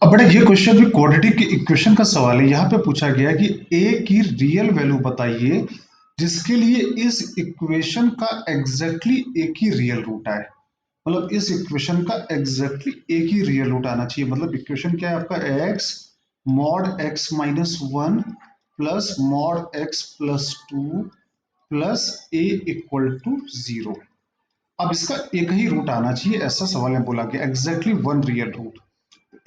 अब बेटा ये क्वेश्चन भी क्वाड्रेटिक इक्वेशन का सवाल है। यहाँ पे पूछा गया कि ए की रियल वैल्यू बताइए जिसके लिए इस इक्वेशन का एग्जैक्टली एक ही रियल रूट आए। मतलब इस इक्वेशन का एग्जैक्टली एक ही रियल रूट आना चाहिए। मतलब इक्वेशन क्या है आपका, X mod X minus one plus mod X plus two plus A equal to zero. अब इसका एक ही रूट आना चाहिए, ऐसा सवाल है बोला गया, एग्जैक्टली वन रियल रूट।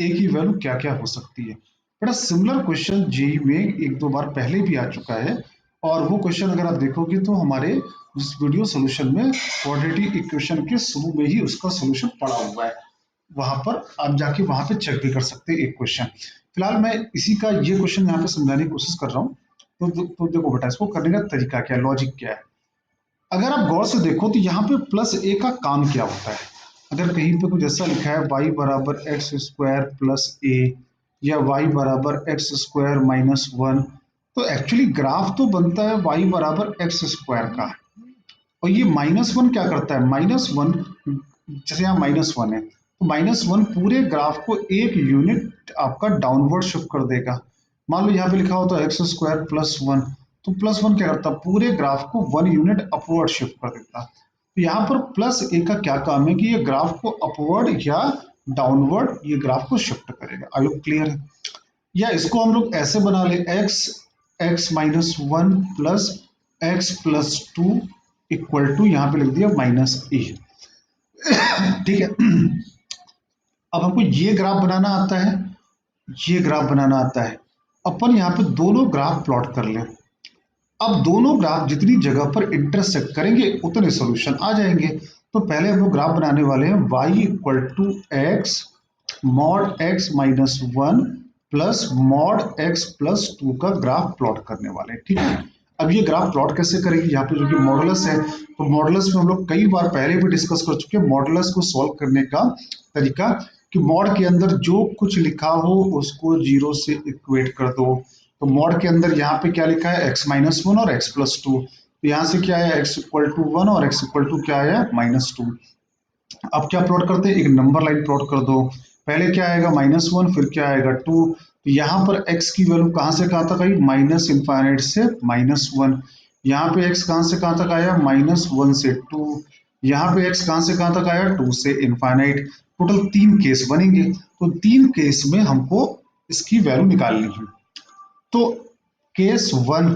ए की वैल्यू क्या क्या हो सकती है। बड़ा सिमिलर क्वेश्चन जेई में एक दो बार पहले भी आ चुका है, और वो क्वेश्चन अगर आप देखोगे तो हमारे इस वीडियो सोल्यूशन में क्वाड्रेटिक इक्वेशन के शुरू में ही उसका सोल्यूशन पड़ा हुआ है। वहां पर आप जाके वहां पे चेक भी कर सकते हैं एक क्वेश्चन। फिलहाल मैं इसी का ये क्वेश्चन यहाँ पे समझाने की कोशिश कर रहा हूँ। तो देखो बेटा, इसको करने का तरीका क्या है, लॉजिक क्या है। अगर आप गौर से देखो तो यहाँ पे प्लस ए का काम क्या होता है। अगर कहीं पे कुछ ऐसा लिखा है y बराबर एक्स स्क्वायर प्लस ए या y बराबर एक्स स्क्वायर माइनस वन, तो एक्चुअली ग्राफ तो बनता है y बराबर एक्स स्क्वायर का। और ये माइनस वन क्या करता है, माइनस वन, जैसे यहाँ माइनस वन है तो माइनस वन पूरे ग्राफ को एक यूनिट आपका डाउनवर्ड शिफ्ट कर देगा। मान लो यहाँ पे लिखा होता है एक्स स्क्वायर प्लस वन, तो प्लस वन क्या करता है, पूरे ग्राफ को वन यूनिट अपवर्ड शिफ्ट कर देता। तो यहाँ पर प्लस ए का क्या काम है कि ये ग्राफ को अपवर्ड या डाउनवर्ड ये ग्राफ को शिफ्ट करेगा। आई होप क्लियर है। या इसको हम लोग ऐसे बना ले, X X minus one plus X plus two equal to यहाँ पे लिख दिया माइनस ए। ठीक है। अब हमको ये ग्राफ बनाना आता है, ये ग्राफ बनाना आता है। अपन यहाँ पे दोनों ग्राफ प्लॉट कर लें। अब दोनों ग्राफ जितनी जगह पर इंटरसेक्ट करेंगे उतने सॉल्यूशन आ जाएंगे। तो पहले हम लोग ग्राफ बनाने वाले हैं y equal to X mod X minus one plus mod X plus two का ग्राफ प्लॉट करने वाले हैं। ठीक है। अब ये ग्राफ प्लॉट कैसे करेंगे, यहाँ पे जो कि मॉडुलस है, तो मॉडुलस में हम लोग कई बार पहले भी डिस्कस कर चुके हैं मॉडुलस को सॉल्व करने का तरीका, कि मॉड के अंदर जो कुछ लिखा हो उसको जीरो से इक्वेट कर दो। तो मॉड के अंदर यहाँ पे क्या लिखा है, x माइनस वन और x प्लस टू, तो यहाँ से क्या है x इक्वल टू वन और x इक्वल टू क्या है माइनस टू। अब क्या प्लॉट करते हैं, एक नंबर लाइन प्लॉट कर दो। पहले क्या आएगा माइनस वन, फिर क्या आएगा टू। तो यहाँ पर x की वैल्यू कहाँ से कहाँ तक आई, माइनस इनफाइनाइट से माइनस वन। यहाँ पे x कहाँ से कहाँ तक आया, माइनस वन से टू। यहाँ पे x कहाँ से कहाँ तक आया, टू से इनफाइनाइट। टोटल तीन केस बनेंगे, तो तीन केस में हमको इसकी वैल्यू निकालनी है। तो केस वन,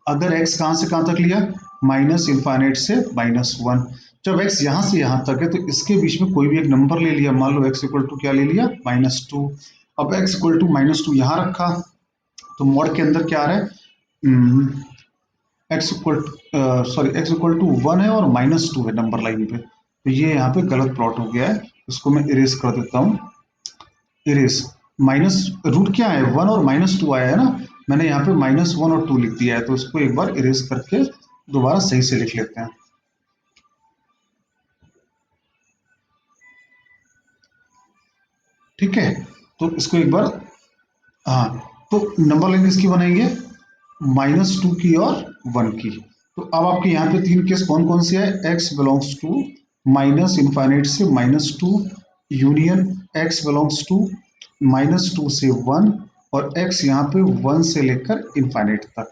अगर x कहां से कहां तक लिया, माइनस इनफाइनाइट से माइनस वन। जब x यहां से यहां तक है तो इसके बीच में कोई भी एक नंबर ले लिया, मान लो x इक्वल टू क्या ले लिया, माइनस टू। अब x equal to minus two यहां रखा, तो मॉड के अंदर क्या आ रहा है, x equal sorry x equal to one है और माइनस टू है नंबर लाइन पे। तो ये यहाँ पे गलत प्लॉट हो गया है, इसको मैं इरेज कर देता हूँ। इरेज, माइनस रूट क्या है, वन और माइनस टू आया है ना, मैंने यहाँ पे माइनस वन और टू लिख दिया है, तो इसको एक बार इरेज करके दोबारा सही से लिख लेते हैं। ठीक है, तो इसको एक बार, हाँ, तो नंबर लाइन इसकी बनाएंगे माइनस टू की और वन की। तो अब आपके यहाँ पे तीन केस कौन कौन से है, x belongs to minus infinite से minus two, union x belongs to minus two से वन, और x यहाँ पे वन से लेकर इनफाइनाइट तक।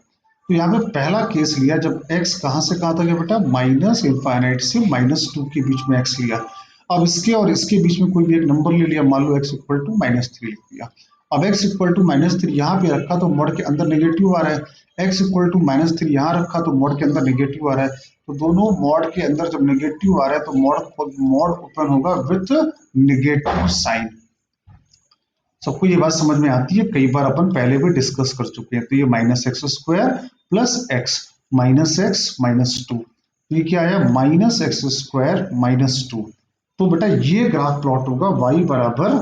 तो यहाँ पे पहला केस लिया जब x कहाँ से कहाँ तक है बेटा, माइनस इनफाइनाइट से माइनस टू के बीच में x लिया। अब इसके और इसके बीच में कोई भी एक नंबर ले लिया, मान लो x equal to minus three लिख दिया। अब x equal to minus three यहाँ पे रखा तो मोड के अंदर नेगेटिव आ रहा है, x equal to minus three यहाँ रखा तो मोड के अंदर नेगेटिव आ रहा है। तो दोनों मोड के अंदर जब नेगेटिव आ रहा है तो मोड ओपन होगा विथ नेगेटिव साइन। सबको ये बात समझ में आती है, कई बार अपन पहले भी डिस्कस कर चुके हैं। तो ये minus x square plus x minus two, ये क्या आया, minus x square minus two. तो बेटा ये ग्राफ प्लॉट होगा y बराबर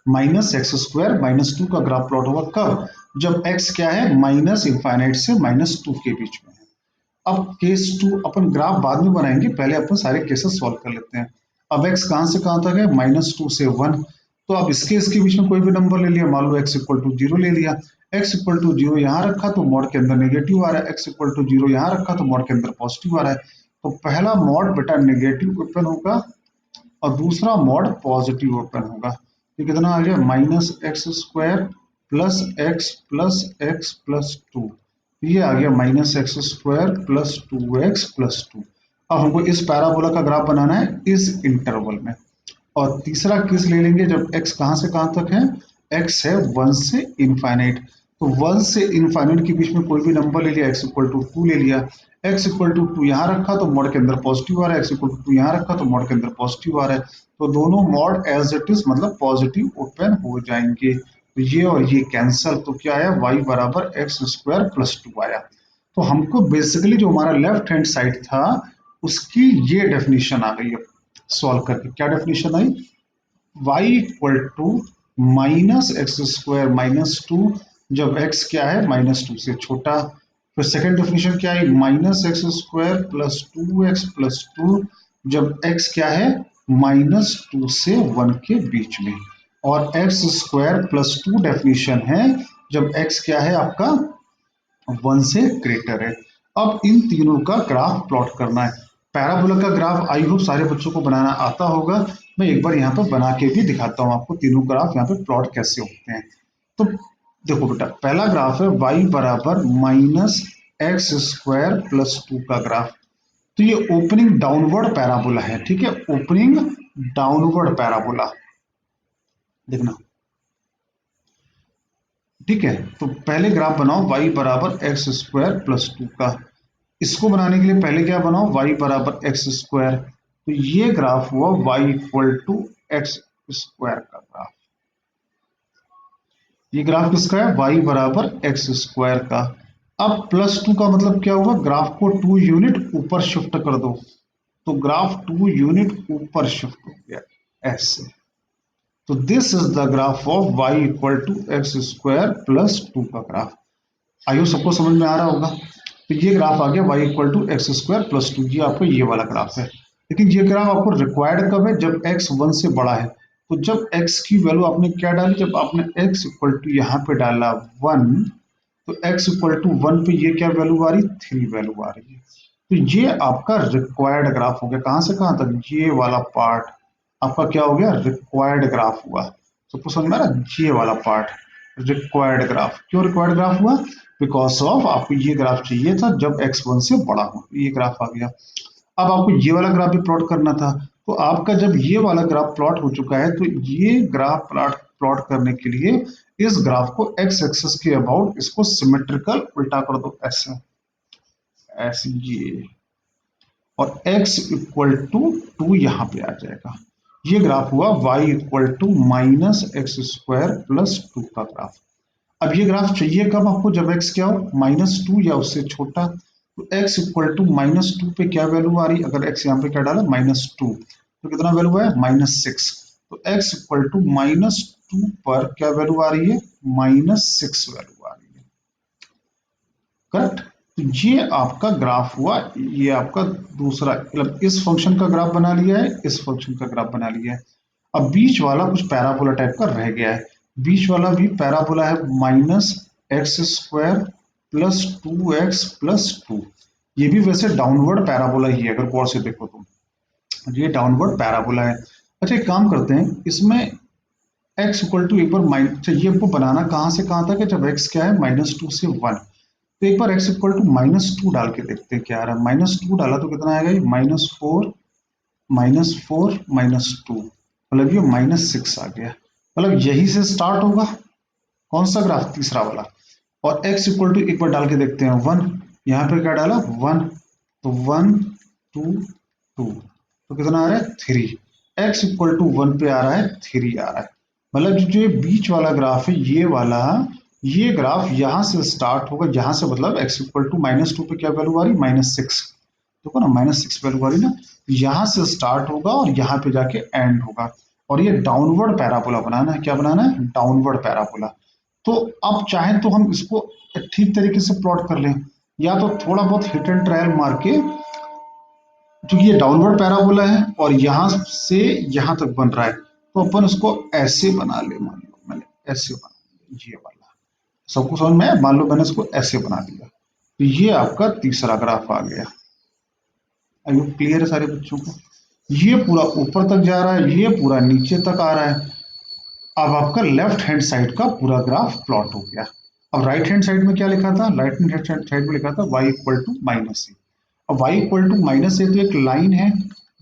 minus x square minus two का ग्राफ प्लॉट होगा कब, जब x क्या है, माइनस इंफाइनाइट से माइनस टू के बीच में है। अब केस टू अपन ग्राफ बाद में बनाएंगे, पहले अपन सारे केसेस सॉल्व कर लेते हैं। अब x कहां से कहां तक है, माइनस टू से वन। तो अब इसके बीच में कोई भी नंबर ले लिया, मान लो x इक्वल टू जीरो ले लिया। x इक्वल टू जीरो यहाँ रखा तो मॉड के अंदर नेगेटिव आ रहा है, x इक्वल टू जीरो यहाँ रखा तो मॉड के अंदर पॉजिटिव आ रहा है। तो पहला मॉड बेटा नेगेटिव ओपन होगा और दूसरा मॉड पॉजिटिव ओपन होगा। ये कितना आ गया -x² +x+x+2, ये आ गया -x² +2x+2। अब हमको इस पैराबोला का ग्राफ बनाना है इस इंटरवल में। और तीसरा केस ले लेंगे जब x कहां से कहां तक है, x है 1 से इनफाइनाइट, तो 1 से इनफाइनाइट के बीच में कोई भी नंबर ले लिया, x इक्वल टू 2 ले लिया, x इक्वल टू 2 यहाँ रखा तो मॉड के अंदर पॉजिटिव आ रहा है, x इक्वल टू 2 यहाँ रखा तो मॉड के अंदर पॉजिटिव आ रहा है, तो दोनों मॉड एज इट इज मतलब पॉजिटिव ओपन हो जाएंगे, तो ये और ये कैंसल, तो क्या आया y बराबर x² + 2 आया। तो हमको बेसिकली जो हमारा लेफ्ट हैंड साइड था उसकी ये डेफिनेशन आ गई है सॉल्व करके। क्या डेफिनेशन आई, y इक्वल टू -x² - 2, जब x क्या है -2 से छोटा। फिर सेकंड डेफिनेशन क्या है, -x² +2x+2, जब x क्या है -2 से 1 के बीच में। और x² + 2 डेफिनेशन है जब x क्या है आपका 1 से ग्रेटर है। अब इन तीनों का ग्राफ प्लॉट करना है। पैराबोला का ग्राफ आई होप सारे बच्चों को बनाना आता होगा। मैं एक बार यहाँ पर बना के भी दिखाता हूँ आपको तीनों ग्राफ यहाँ पे प्लॉट कैसे होते हैं। तो देखो बेटा, पहला ग्राफ है y बराबर -x² + 2 का ग्राफ। तो ये ओपनिंग डाउनवर्ड पैराबोला है, ठीक है, ओपनिंग डाउनवर्ड पैराबोला, देखना ठीक है। तो पहले ग्राफ बनाओ y बराबर x² + 2 का। इसको बनाने के लिए पहले क्या बनाओ, y बराबर x², तो ये ग्राफ हुआ y इक्वल टू x² का ग्राफ। ये ग्राफ किसका है, y बराबर x² का। अब +2 का मतलब क्या हुआ, ग्राफ को 2 यूनिट ऊपर शिफ्ट कर दो, तो ग्राफ 2 यूनिट ऊपर शिफ्ट हो गया ऐसे। तो this is the graph of y equal to x² + 2 का ग्राफ। आइयो सबको समझ में आ रहा होगा। तो ये ग्राफ आ गया y इक्वल टू x² + 2, ये आपका ये वाला ग्राफ है। लेकिन ये ग्राफ आपको रिक्वायर्ड कब है, जब x 1 से बड़ा है। तो जब x की वैल्यू आपने क्या डाली, जब आपने x इक्वल टू यहाँ पे डाला 1, तो x इक्वल टू 1 पे ये क्या वैल्यू आ रही, 3 वैल्यू आ रही है। तो ये आपका रिक्वायर्ड ग्राफ हो गया, कहां से कहां तक, ये वाला पार्ट आपका क्या हो गया, रिक्वायर्ड ग्राफ हुआ। सबको समझ में आ रहा, ये वाला पार्ट रिक्वायर्ड ग्राफ। क्यों रिक्वायर्ड ग्राफ हुआ, बिकॉज ऑफ आपको ये ग्राफ चाहिए था जब x1 से बड़ा हो, ये ग्राफ आ गया। अब आपको ये वाला ग्राफ भी प्लॉट करना था, तो आपका जब ये वाला ग्राफ प्लॉट हो चुका है, तो ये ग्राफ प्लॉट प्लॉट करने के लिए इस ग्राफ को x एक्सिस के अबाउट इसको सिमेट्रिकल उल्टा कर दो, ऐसे ऐसे ये, और x इक्वल टू 2 यहाँ पे आ जाएगा। ये ग्राफ हुआ y इक्वल टू -x² + 2 का ग्राफ। अब ये ग्राफ चाहिए कब आपको, जब x क्या हो -2 या उससे छोटा। तो x इक्वल टू -2 पे क्या वैल्यू आ रही, अगर x यहाँ पे क्या डाला -2, तो कितना वैल्यू है -6। तो x इक्वल टू -2 पर क्या वैल्यू आ रही है, -6 वैल्यू आ रही है, करेक्ट। तो ये आपका ग्राफ हुआ, ये आपका दूसरा, मतलब इस फंक्शन का ग्राफ बना लिया है, इस फंक्शन का ग्राफ बना लिया है। अब बीच वाला कुछ पैराबोला टाइप का रह गया है। बीच वाला भी पैराबोला है -x² + 2x + 2। ये भी वैसे डाउनवर्ड पैराबोला ही है, अगर गौर से देखो तो ये डाउनवर्ड पैराबोला है। अच्छा एक काम करते हैं, इसमें x इक्वल टू एक बार अच्छा ये हमको बनाना कहाँ से कहाँ तक है, जब x क्या है -2 से 1। तो एक बार x इक्वल टू -2 डाल के देखते हैं क्या आ रहा है। -2 डाला तो कितना आएगा, ये -4 -2, मतलब ये -6 आ गया। मतलब यही से स्टार्ट होगा कौन सा ग्राफ, तीसरा वाला। और x इक्वल टू एक बार डाल के देखते हैं 1, यहाँ पे क्या डाला 1, तो 1 2 2, तो कितना आ रहा है 3। x इक्वल टू 1 पे आ रहा है 3 आ रहा है। मतलब जो ये बीच वाला ग्राफ है ये वाला, ये ग्राफ यहाँ से स्टार्ट होगा, यहाँ से मतलब x इक्वल टू -2 पे क्या वैल्यू आ रही, -6, देखो ना -6 वैल्यू आ रही ना, यहाँ से स्टार्ट होगा और यहाँ पे जाके एंड होगा। और ये डाउनवर्ड पैराबोला बनाना है, क्या बनाना है, डाउनवर्ड पैराबोला। तो अब चाहे तो हम इसको ठीक तरीके से प्लॉट कर लें, या तो थोड़ा बहुत हिट एंड ट्रायल मार के, क्योंकि ये डाउनवर्ड पैराबोला है और यहां से यहां तक बन रहा है, तो अपन इसको ऐसे बना ले, मान लो मैंने ऐसे बना लिया, ये वाला सबको समझ में आया? मान लो मैंने इसको ऐसे बना दिया, तो ये आपका तीसरा ग्राफ आ गया। आई होप क्लियर है सारे बच्चों को। ये पूरा ऊपर तक जा रहा है, ये पूरा नीचे तक आ रहा है। अब आपका लेफ्ट हैंड साइड का पूरा ग्राफ प्लॉट हो गया। अब राइट हैंड साइड में क्या लिखा था, राइट हैंड साइड में लिखा था y equal to minus A. अब y equal to minus A तो एक लाइन है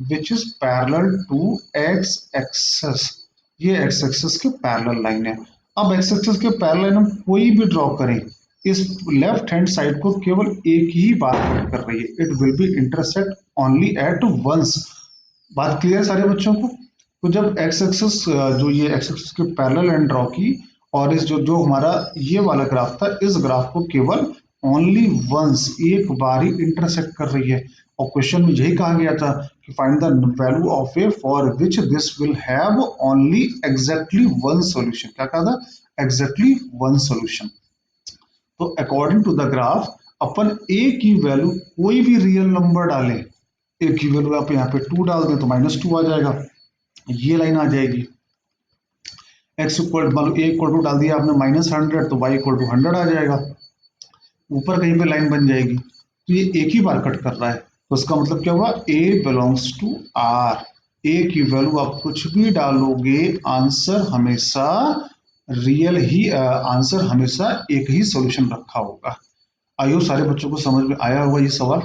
which is parallel to x axis, ये x एक्सेस के पैरेलल लाइन है। अब x एक्सेस के पैरेलल लाइन हम कोई भी ड्रॉ करें, इस लेफ्ट हैंड साइड को केवल एक ही बार कट कर रही है, it will be intersect only at once. बात क्लियर सारे बच्चों को। तो जब एक्स एक्सिस, जो ये एक्स एक्सिस के पैरेलल लाइन ड्रॉ की, और इस जो जो हमारा ये वाला ग्राफ था, इस ग्राफ को केवल ओनली वंस, एक बार ही इंटरसेक्ट कर रही है। और क्वेश्चन में यही कहा गया था कि find the value of A for which this will have only exactly one solution. क्या कहा था, एग्जैक्टली वन सॉल्यूशन। तो अकॉर्डिंग टू द ग्राफ अपन ए की वैल्यू कोई भी रियल नंबर डालें, ए की वैल्यू आप यहाँ पे 2 डाल दें तो -2 आ जाएगा, ये लाइन आ जाएगी। एक्स इक्वल मान लो ए इक्वल टू डाल दिया आपने -100 तो y इक्वल टू 100 आ जाएगा, ऊपर कहीं पे लाइन बन जाएगी। तो ये एक ही बार कट कर रहा है, तो इसका मतलब क्या हुआ, a बिलोंग्स टू r। ए की वैल्यू आप कुछ भी डालोगे, आंसर हमेशा रियल ही, आंसर हमेशा एक ही सॉल्यूशन रखा होगा। आइयो सारे बच्चों को समझ में आया होगा ये सवाल।